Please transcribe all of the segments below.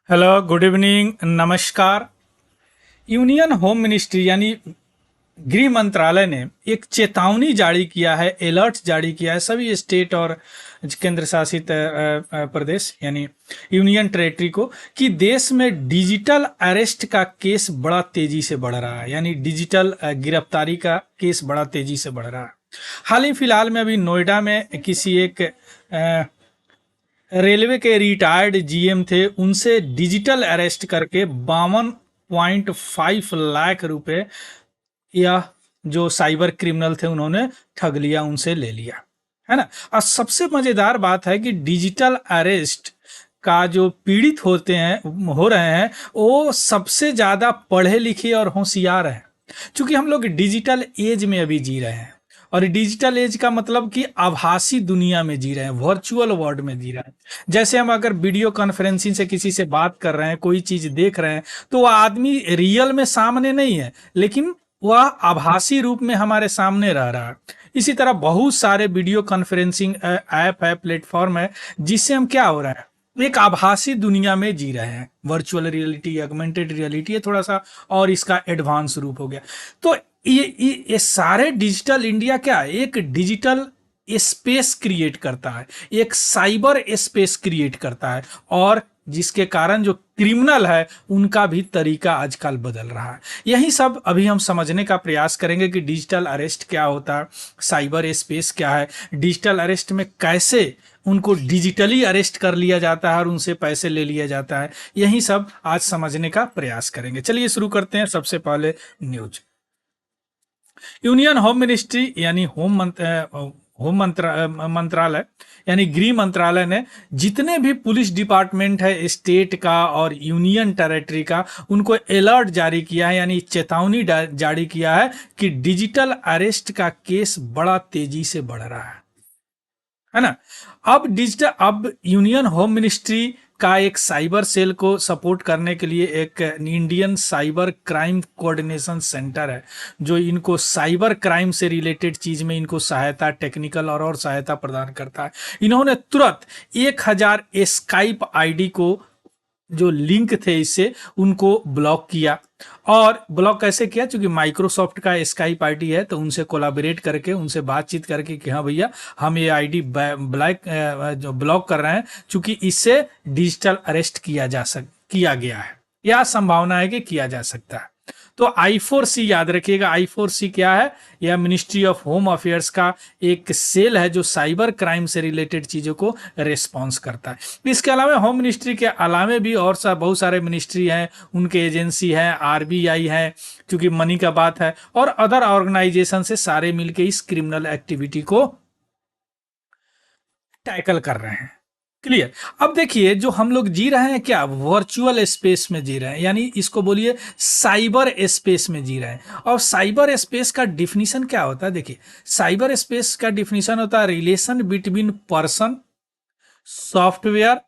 Hello, good evening, नमस्कार। Union home ministry यानी गृह मंत्रालय ने एक चेतावनी जारी किया है, अलर्ट जारी किया है सभी स्टेट और केंद्र शासित प्रदेश यानी यूनियन टेरेटरी को कि देश में डिजिटल अरेस्ट का केस बड़ा तेजी से बढ़ रहा है, यानी डिजिटल गिरफ्तारी का केस बड़ा तेजी से बढ़ रहा है। हाल ही फिलहाल में अभी नोएडा में किसी एक रेलवे के रिटायर्ड जीएम थे, उनसे डिजिटल अरेस्ट करके 52.5 लाख रुपए यह जो साइबर क्रिमिनल थे उन्होंने ठग लिया, उनसे ले लिया, है ना। और सबसे मजेदार बात है कि डिजिटल अरेस्ट का जो पीड़ित हो रहे हैं वो सबसे ज्यादा पढ़े लिखे और होशियार हैं, क्योंकि हम लोग डिजिटल एज में अभी जी रहे हैं। और डिजिटल एज का मतलब कि आभासी दुनिया में जी रहे हैं, वर्चुअल वर्ल्ड में जी रहे हैं। जैसे हम अगर वीडियो कॉन्फ्रेंसिंग से किसी से बात कर रहे हैं, कोई चीज देख रहे हैं, तो वह आदमी रियल में सामने नहीं है, लेकिन वह आभासी रूप में हमारे सामने रह रहा है। इसी तरह बहुत सारे वीडियो कॉन्फ्रेंसिंग ऐप है, प्लेटफॉर्म है, जिससे हम क्या हो रहा है, एक आभासी दुनिया में जी रहे हैं। वर्चुअल रियलिटी, ऑगमेंटेड रियलिटी, ये थोड़ा सा और इसका एडवांस रूप हो गया। तो ये सारे डिजिटल इंडिया क्या है, एक डिजिटल स्पेस क्रिएट करता है, एक साइबर स्पेस क्रिएट करता है, और जिसके कारण जो क्रिमिनल है उनका भी तरीका आजकल बदल रहा है। यही सब अभी हम समझने का प्रयास करेंगे कि डिजिटल अरेस्ट क्या होता है, साइबर स्पेस क्या है, डिजिटल अरेस्ट में कैसे उनको डिजिटली अरेस्ट कर लिया जाता है और उनसे पैसे ले लिया जाता है। यही सब आज समझने का प्रयास करेंगे। चलिए शुरू करते हैं। सबसे पहले न्यूज। यूनियन होम मिनिस्ट्री यानी मंत्रालय यानी गृह मंत्रालय ने जितने भी पुलिस डिपार्टमेंट है स्टेट का और यूनियन टेरेटरी का, उनको अलर्ट जारी किया है, यानी चेतावनी जारी किया है कि डिजिटल अरेस्ट का केस बड़ा तेजी से बढ़ रहा है ना। अब यूनियन होम मिनिस्ट्री का एक साइबर सेल को सपोर्ट करने के लिए एक Indian cyber crime coordination centre है, जो इनको साइबर क्राइम से रिलेटेड चीज में इनको सहायता, टेक्निकल और सहायता प्रदान करता है। इन्होंने तुरंत 1000 स्काइप आईडी को जो लिंक थे इससे उनको ब्लॉक किया। और ब्लॉक कैसे किया, क्योंकि माइक्रोसॉफ्ट का स्काइप आईडी है, तो उनसे कोलाबरेट करके, उनसे बातचीत करके कि हाँ भैया हम ये आईडी जो ब्लॉक कर रहे हैं, क्योंकि इससे डिजिटल अरेस्ट किया गया है, या संभावना है कि किया जा सकता है। तो I4C याद रखिएगा। I4C क्या है? यह मिनिस्ट्री ऑफ होम अफेयर्स का एक सेल है जो साइबर क्राइम से रिलेटेड चीजों को रेस्पॉन्स करता है। इसके अलावा होम मिनिस्ट्री के अलावा भी और बहुत सारे मिनिस्ट्री हैं, उनके एजेंसी है, RBI है, क्योंकि मनी का बात है, और अदर ऑर्गेनाइजेशन से सारे मिलके इस क्रिमिनल एक्टिविटी को टैकल कर रहे हैं। क्लियर। अब देखिए, जो हम लोग जी रहे हैं क्या, वर्चुअल स्पेस में जी रहे हैं, यानी इसको बोलिए साइबर स्पेस में जी रहे हैं। और साइबर स्पेस का डिफिनीशन क्या होता है? देखिए, साइबर स्पेस का डिफिनीशन होता है relation between person, software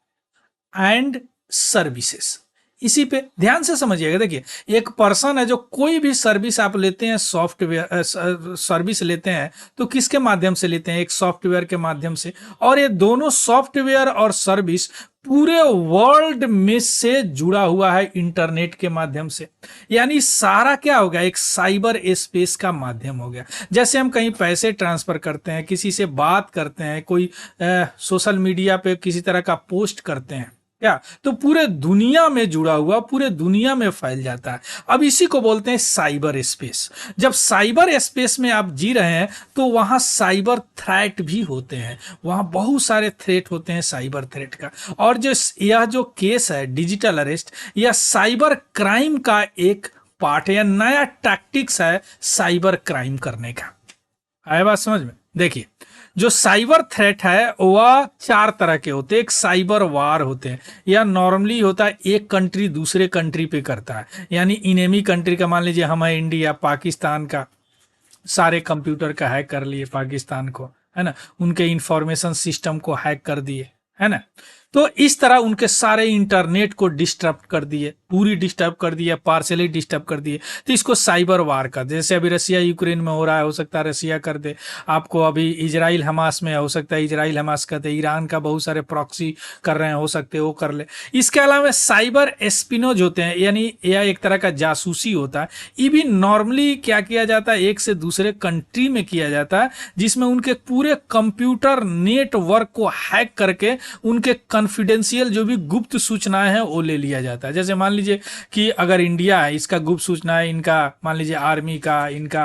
and services. इसी पे ध्यान से समझिएगा। देखिए, एक पर्सन है, जो कोई भी सर्विस आप लेते हैं, सॉफ्टवेयर सर्विस लेते हैं, तो किसके माध्यम से लेते हैं? एक सॉफ्टवेयर के माध्यम से। और ये दोनों सॉफ्टवेयर और सर्विस पूरे वर्ल्ड में से जुड़ा हुआ है इंटरनेट के माध्यम से। यानी सारा क्या हो गया, एक साइबर स्पेस का माध्यम हो गया। जैसे हम कहीं पैसे ट्रांसफर करते हैं, किसी से बात करते हैं, कोई सोशल मीडिया पे किसी तरह का पोस्ट करते हैं क्या, तो पूरे दुनिया में जुड़ा हुआ, पूरे दुनिया में फैल जाता है। अब इसी को बोलते हैं साइबर स्पेस। जब साइबर स्पेस में आप जी रहे हैं, तो वहां साइबर थ्रेट भी होते हैं, वहां बहुत सारे थ्रेट होते हैं साइबर थ्रेट का। और यह जो केस है डिजिटल अरेस्ट, यह साइबर क्राइम का एक पार्ट है, या नया टैक्टिक्स है साइबर क्राइम करने का। आए बात समझ में? देखिए, जो साइबर थ्रेट है वह 4 तरह के होते हैं। एक साइबर वार होते हैं, या नॉर्मली होता है एक कंट्री दूसरे कंट्री पे करता है, यानी इनेमी कंट्री का, मान लीजिए हम है इंडिया, पाकिस्तान का सारे कंप्यूटर का हैक कर लिए पाकिस्तान को, है ना, उनके इंफॉर्मेशन सिस्टम को हैक कर दिए, है ना। तो इस तरह उनके सारे इंटरनेट को डिस्टर्ब कर दिए, पूरी डिस्टर्ब कर दिए, पार्सली डिस्टर्ब कर दिए। तो इसको साइबर वार कर दे। जैसे अभी रसिया यूक्रेन में हो रहा है, हो सकता है रसिया कर दे आपको। अभी इजराइल हमास में हो सकता है इजराइल हमास कर दे। ईरान का बहुत सारे प्रॉक्सी कर रहे हैं, हो सकते हैं वो कर ले। इसके अलावा साइबर एस्पिनोज होते हैं, यानी यह एक तरह का जासूसी होता है। ये भी नॉर्मली क्या किया जाता है, एक से दूसरे कंट्री में किया जाता है, जिसमें उनके पूरे कंप्यूटर नेटवर्क को हैक करके उनके कॉन्फिडेंशियल जो भी गुप्त सूचनाएं हैं वो ले लिया जाता है। जैसे मान लीजिए कि अगर इंडिया है, इसका गुप्त सूचना है, इनका मान लीजिए आर्मी का, इनका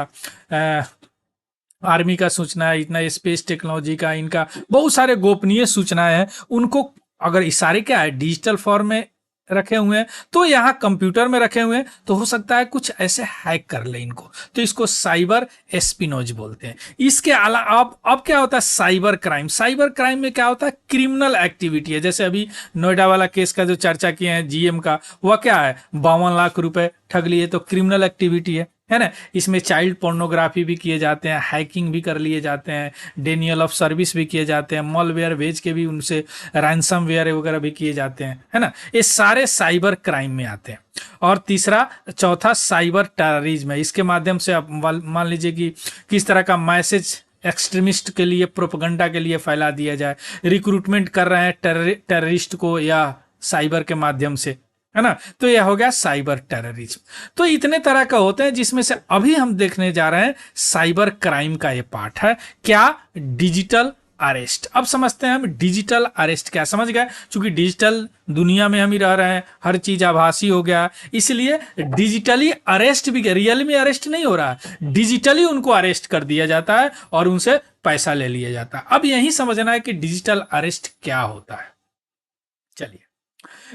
आर्मी का सूचना है, इतना स्पेस टेक्नोलॉजी का, इनका बहुत सारे गोपनीय सूचनाएं हैं, उनको अगर इशारे क्या है डिजिटल फॉर्म में रखे हुए हैं, तो यहाँ कंप्यूटर में रखे हुए हैं, तो हो सकता है कुछ ऐसे हैक कर ले इनको। तो इसको साइबर एस्पिनोज बोलते हैं। इसके अलावा अब क्या होता है, साइबर क्राइम। साइबर क्राइम में क्या होता है, क्रिमिनल एक्टिविटी है। जैसे अभी नोएडा वाला केस का जो चर्चा किए हैं जीएम का, वह क्या है, 52 लाख रुपए ठग लिए, तो क्रिमिनल एक्टिविटी है ना। इसमें चाइल्ड पोर्नोग्राफी भी किए जाते हैं, हैकिंग भी कर लिए जाते हैं, डेनियल ऑफ सर्विस भी किए जाते हैं, मॉलवेयर भेज के भी उनसे रैंसम वेयर वगैरह भी किए जाते हैं, है ना। ये सारे साइबर क्राइम में आते हैं। और चौथा साइबर टेररिज्म है। इसके माध्यम से आप मान लीजिए कि किस तरह का मैसेज एक्सट्रीमिस्ट के लिए, प्रोपेगेंडा के लिए फैला दिया जाए, रिक्रूटमेंट कर रहे हैं टेररिस्ट को या साइबर के माध्यम से, है ना। तो यह हो गया साइबर टेररिज्म। तो इतने तरह का होते हैं, जिसमें से अभी हम देखने जा रहे हैं साइबर क्राइम का ये पार्ट है क्या, डिजिटल अरेस्ट। अब समझते हैं हम डिजिटल अरेस्ट क्या। समझ गए, क्योंकि डिजिटल दुनिया में हम ही रह रहे हैं, हर चीज आभासी हो गया, इसलिए डिजिटली अरेस्ट भी, रियल में अरेस्ट नहीं हो रहा है, डिजिटली उनको अरेस्ट कर दिया जाता है और उनसे पैसा ले लिया जाता है। अब यही समझना है कि डिजिटल अरेस्ट क्या होता है। चलिए,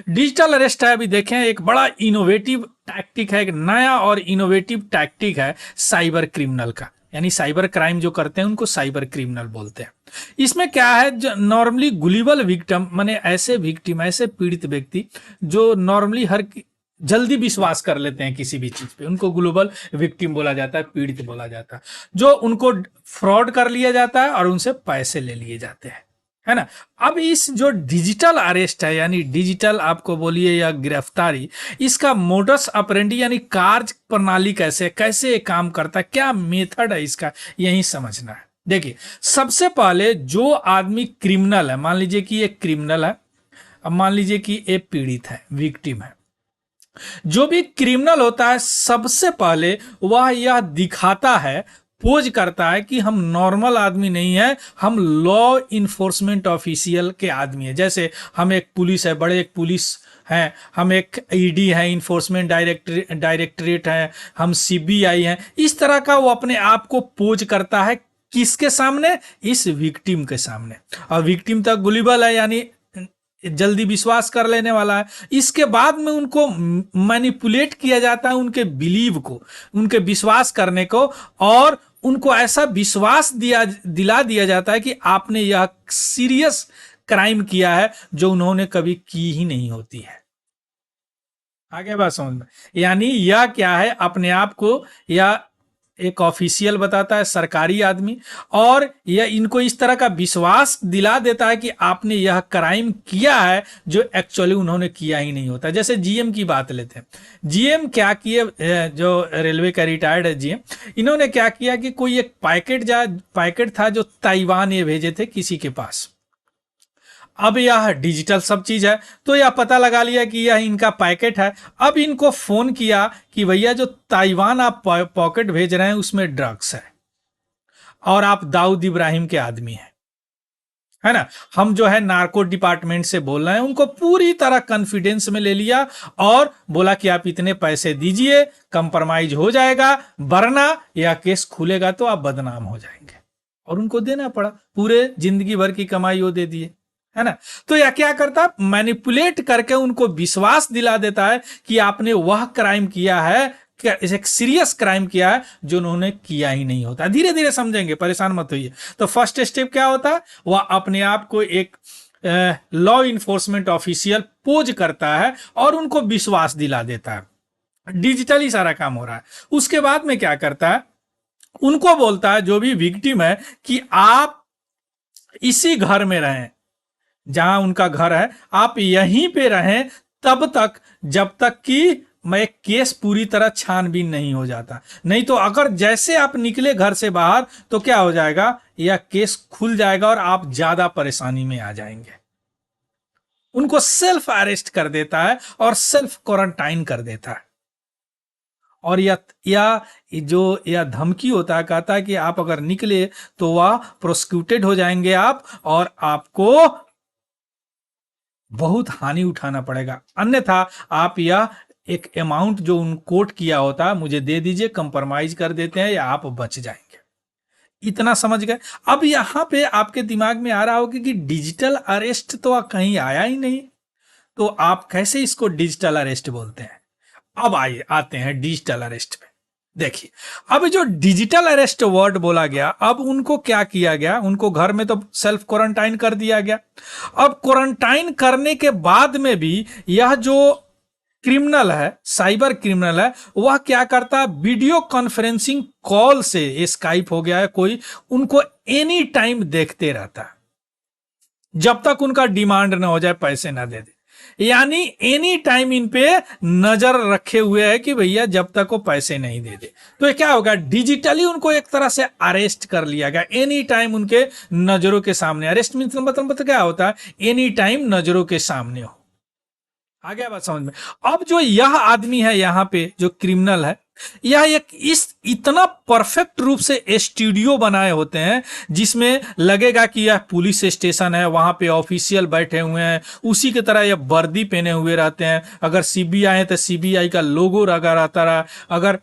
डिजिटल अरेस्ट है, अभी देखें, एक बड़ा इनोवेटिव टैक्टिक है, एक नया और इनोवेटिव टैक्टिक है साइबर क्रिमिनल का। यानी साइबर क्राइम जो करते हैं उनको साइबर क्रिमिनल बोलते हैं। इसमें क्या है, जो नॉर्मली गुलिबल विक्टिम, माने ऐसे विक्टिम, ऐसे पीड़ित व्यक्ति जो नॉर्मली जल्दी विश्वास कर लेते हैं किसी भी चीज पे, उनको ग्लोबल विक्टिम बोला जाता है, पीड़ित बोला जाता है। जो उनको फ्रॉड कर लिया जाता है और उनसे पैसे ले लिए जाते हैं, है ना। अब इस जो डिजिटल अरेस्ट है, यानी डिजिटल आपको बोलिए या गिरफ्तारी, इसका मोडस ऑपरेंडी यानी कार्य प्रणाली कैसे कैसे काम करता है, क्या मेथड है इसका, यही समझना है। देखिए, सबसे पहले जो आदमी क्रिमिनल है, मान लीजिए कि ये क्रिमिनल है, अब मान लीजिए कि ये पीड़ित है, विक्टिम है। जो भी क्रिमिनल होता है, सबसे पहले वह यह दिखाता है, पोज करता है कि हम नॉर्मल आदमी नहीं है, हम लॉ इन्फोर्समेंट ऑफिशियल के आदमी है। जैसे हम एक पुलिस है, बड़े एक पुलिस हैं, हम एक ईडी है, इन्फोर्समेंट डायरेक्टरेट है, हम सीबीआई हैं। इस तरह का वो अपने आप को पोज करता है, किसके सामने, इस विक्टिम के सामने। और विक्टिम तक गुलिबल है, यानी जल्दी विश्वास कर लेने वाला है। इसके बाद में उनको मैनिपुलेट किया जाता है, उनके बिलीव को, उनके विश्वास करने को, और उनको ऐसा विश्वास दिला दिया जाता है कि आपने यह सीरियस क्राइम किया है जो उन्होंने कभी की ही नहीं होती है। आगे बात समझ में, यानी यह क्या है, अपने आप को या एक ऑफिशियल बताता है, सरकारी आदमी, और यह इनको इस तरह का विश्वास दिला देता है कि आपने यह क्राइम किया है जो एक्चुअली उन्होंने किया ही नहीं होता। जैसे जीएम की बात लेते हैं, जीएम क्या किए, जो रेलवे का रिटायर्ड है जीएम, इन्होंने क्या किया कि कोई एक पैकेट था जो ताइवान ये भेजे थे किसी के पास। अब यह डिजिटल सब चीज है, तो यह पता लगा लिया कि यह इनका पैकेट है। अब इनको फोन किया कि भैया जो ताइवान आप पॉकेट भेज रहे हैं उसमें ड्रग्स है, और आप दाऊद इब्राहिम के आदमी हैं, है ना। हम जो है नार्को डिपार्टमेंट से बोल रहे हैं। उनको पूरी तरह कॉन्फिडेंस में ले लिया और बोला कि आप इतने पैसे दीजिए, कंप्रोमाइज हो जाएगा, वरना यह केस खुलेगा तो आप बदनाम हो जाएंगे। और उनको देना पड़ा, पूरे जिंदगी भर की कमाई वो दे दिए, है ना। तो यह क्या करता, मैनिपुलेट करके उनको विश्वास दिला देता है कि आपने वह क्राइम किया है, एक सीरियस क्राइम किया है जो उन्होंने किया ही नहीं होता। धीरे धीरे समझेंगे, परेशान मत होइए। तो फर्स्ट स्टेप क्या होता है, वह अपने आप को एक लॉ इन्फोर्समेंट ऑफिशियल पोज करता है और उनको विश्वास दिला देता है। डिजिटली सारा काम हो रहा है। उसके बाद में क्या करता है, उनको बोलता है, जो भी विक्टिम है, कि आप इसी घर में रहें, जहां उनका घर है, आप यहीं पे रहें तब तक, जब तक कि मैं केस पूरी तरह छानबीन नहीं हो जाता। नहीं तो अगर जैसे आप निकले घर से बाहर तो क्या हो जाएगा, यह केस खुल जाएगा और आप ज्यादा परेशानी में आ जाएंगे। उनको सेल्फ अरेस्ट कर देता है और सेल्फ क्वारंटाइन कर देता है। और या जो यह धमकी होता है, कहता है कि आप अगर निकले तो वह प्रोसिक्यूटेड हो जाएंगे आप, और आपको बहुत हानि उठाना पड़ेगा, अन्यथा आप यह एक अमाउंट जो उन कोट किया होता है मुझे दे दीजिए, कंप्रोमाइज कर देते हैं या आप बच जाएंगे। इतना समझ गए। अब यहां पे आपके दिमाग में आ रहा होगा कि डिजिटल अरेस्ट तो कहीं आया ही नहीं, तो आप कैसे इसको डिजिटल अरेस्ट बोलते हैं। अब आइए आते हैं डिजिटल अरेस्ट पे। देखिए, अब जो डिजिटल अरेस्ट वर्ड बोला गया, अब उनको क्या किया गया, उनको घर में तो सेल्फ क्वारंटाइन कर दिया गया। अब क्वारंटाइन करने के बाद में भी यह जो क्रिमिनल है, साइबर क्रिमिनल है, वह क्या करता है, वीडियो कॉन्फ्रेंसिंग कॉल से, स्काइप हो गया है कोई, उनको एनी टाइम देखते रहता है जब तक उनका डिमांड ना हो जाए, पैसे ना दे दे। यानी एनी टाइम इन पे नजर रखे हुए है कि भैया जब तक वो पैसे नहीं दे दे। तो ये क्या होगा, डिजिटली उनको एक तरह से अरेस्ट कर लिया गया, एनी टाइम उनके नजरों के सामने। अरेस्ट मीन मतलब क्या होता है, एनी टाइम नजरों के सामने हो। आ गया बात समझ में। अब जो यह आदमी है यहाँ पे जो क्रिमिनल है, यह एक इस इतना परफेक्ट रूप से स्टूडियो बनाए होते हैं जिसमें लगेगा कि यह पुलिस स्टेशन है, वहां पे ऑफिशियल बैठे हुए हैं, उसी की तरह यह वर्दी पहने हुए रहते हैं। अगर सीबीआई है तो सीबीआई का लोगो लगा रहता रहा, अगर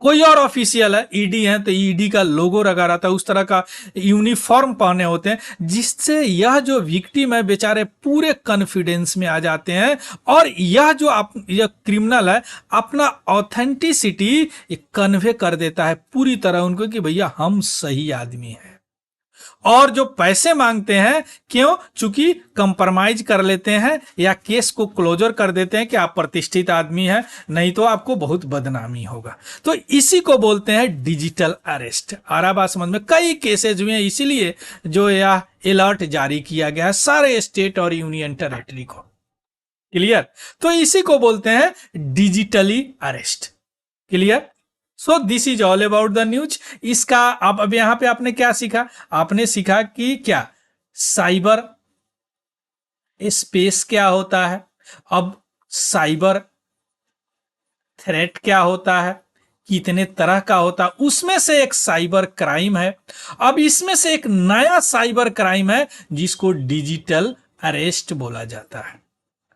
कोई और ऑफिशियल है, ईडी है तो ईडी का लोगो लगा रहता है, उस तरह का यूनिफॉर्म पहने होते हैं, जिससे यह जो विक्टिम है बेचारे पूरे कॉन्फिडेंस में आ जाते हैं। और यह क्रिमिनल है अपना ऑथेंटिसिटी कन्वे कर देता है पूरी तरह उनको कि भैया हम सही आदमी हैं। और जो पैसे मांगते हैं, क्यों, चूंकि कंप्रोमाइज कर लेते हैं या केस को क्लोजर कर देते हैं कि आप प्रतिष्ठित आदमी हैं, नहीं तो आपको बहुत बदनामी होगा। तो इसी को बोलते हैं डिजिटल अरेस्ट। आराबा समझ में, कई केसेज हुए हैं, इसीलिए जो यह अलर्ट जारी किया गया है सारे स्टेट और यूनियन टेरिटरी को। क्लियर। तो इसी को बोलते हैं digitally arrest. Clear. So this is all about the news. इसका अब यहां पे आपने क्या सीखा, आपने सीखा कि क्या साइबर स्पेस क्या होता है, अब साइबर थ्रेट क्या होता है, कितने तरह का होता है, उसमें से एक साइबर क्राइम है। अब इसमें से एक नया साइबर क्राइम है जिसको डिजिटल अरेस्ट बोला जाता है।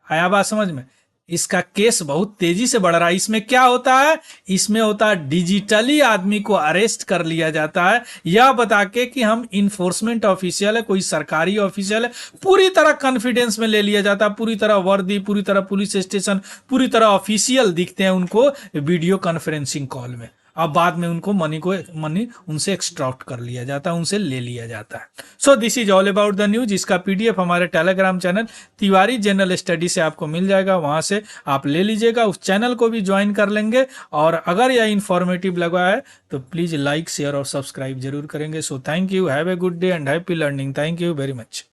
आया बात समझ में। इसका केस बहुत तेजी से बढ़ रहा है। इसमें क्या होता है, इसमें होता है डिजिटली आदमी को अरेस्ट कर लिया जाता है, यह बता के कि हम इन्फोर्समेंट ऑफिशियल है, कोई सरकारी ऑफिशियल है, पूरी तरह कॉन्फिडेंस में ले लिया जाता है, पूरी तरह वर्दी, पूरी तरह पुलिस स्टेशन, पूरी तरह ऑफिशियल दिखते हैं उनको वीडियो कॉन्फ्रेंसिंग कॉल में। अब बाद में उनको मनी उनसे एक्सट्रैक्ट कर लिया जाता है, उनसे ले लिया जाता है। So this is all about the news. इसका पीडीएफ हमारे Telegram channel Tiwari general study से आपको मिल जाएगा, वहां से आप ले लीजिएगा, उस चैनल को भी ज्वाइन कर लेंगे। और अगर यह इंफॉर्मेटिव लगा है तो प्लीज लाइक शेयर और सब्सक्राइब जरूर करेंगे। So thank you, have a good day and happy learning. Thank you very much.